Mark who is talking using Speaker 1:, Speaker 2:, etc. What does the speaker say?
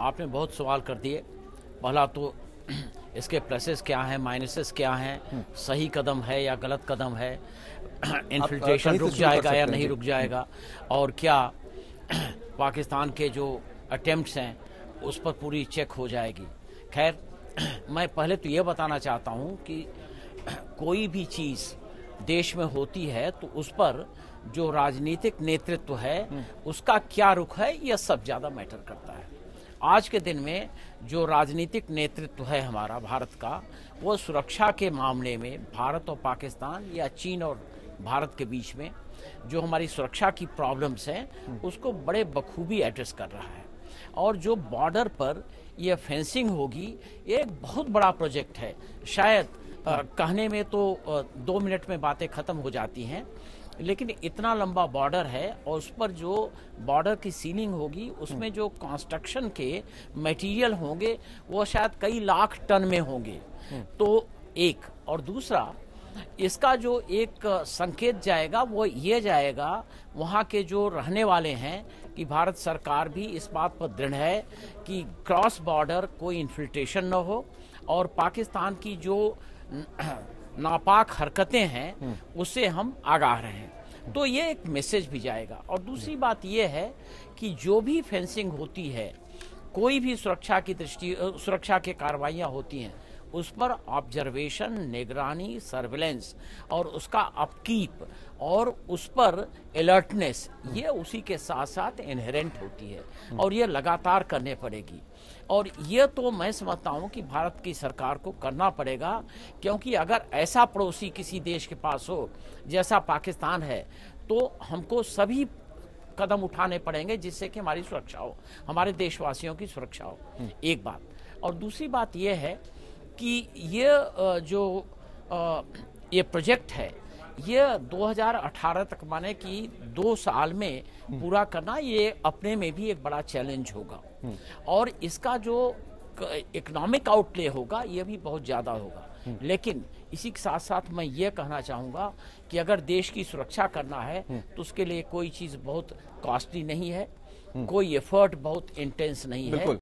Speaker 1: आपने बहुत सवाल कर दिए। पहला तो इसके प्लसेस क्या हैं, माइनसेस क्या हैं, सही कदम है या गलत कदम है, इन्फिल्ट्रेशन रुक जाएगा या नहीं रुक जाएगा, और क्या पाकिस्तान के जो अटेम्प्ट्स हैं उस पर पूरी चेक हो जाएगी। खैर, मैं पहले तो ये बताना चाहता हूँ कि कोई भी चीज़ देश में होती है तो उस पर जो राजनीतिक नेतृत्व है उसका क्या रुख है, यह सब ज़्यादा मैटर करता है। आज के दिन में जो राजनीतिक नेतृत्व है हमारा भारत का, वो सुरक्षा के मामले में भारत और पाकिस्तान या चीन और भारत के बीच में जो हमारी सुरक्षा की प्रॉब्लम्स हैं उसको बड़े बखूबी एड्रेस कर रहा है। और जो बॉर्डर पर यह फेंसिंग होगी, ये एक बहुत बड़ा प्रोजेक्ट है। शायद कहने में तो 2 मिनट में बातें खत्म हो जाती हैं, लेकिन इतना लंबा बॉर्डर है और उस पर जो बॉर्डर की सीलिंग होगी उसमें जो कंस्ट्रक्शन के मटेरियल होंगे वो शायद कई लाख टन में होंगे। तो एक, और दूसरा इसका जो एक संकेत जाएगा वो ये जाएगा वहाँ के जो रहने वाले हैं कि भारत सरकार भी इस बात पर दृढ़ है कि क्रॉस बॉर्डर कोई इन्फिल्ट्रेशन न हो और पाकिस्तान की जो नापाक हरकतें हैं उससे हम आगाह रहें। तो ये एक मैसेज भी जाएगा। और दूसरी बात ये है कि जो भी फेंसिंग होती है, कोई भी सुरक्षा की कार्रवाइयाँ होती हैं, उस पर ऑब्जर्वेशन, निगरानी, सर्विलेंस और उसका अपकीप और उस पर अलर्टनेस, ये उसी के साथ साथ इनहेरेंट होती है और ये लगातार करने पड़ेगी। और ये तो मैं समझता हूँ कि भारत की सरकार को करना पड़ेगा, क्योंकि अगर ऐसा पड़ोसी किसी देश के पास हो जैसा पाकिस्तान है तो हमको सभी कदम उठाने पड़ेंगे जिससे कि हमारी सुरक्षा हो, हमारे देशवासियों की सुरक्षा हो। एक बात। और दूसरी बात यह है कि ये जो ये प्रोजेक्ट है ये 2018 तक, माने कि 2 साल में पूरा करना, ये अपने में भी एक बड़ा चैलेंज होगा। और इसका जो इकोनॉमिक आउटले होगा ये भी बहुत ज़्यादा होगा। लेकिन इसी के साथ साथ मैं ये कहना चाहूँगा कि अगर देश की सुरक्षा करना है तो उसके लिए कोई चीज़ बहुत कॉस्टली नहीं है, कोई एफर्ट बहुत इंटेंस नहीं है।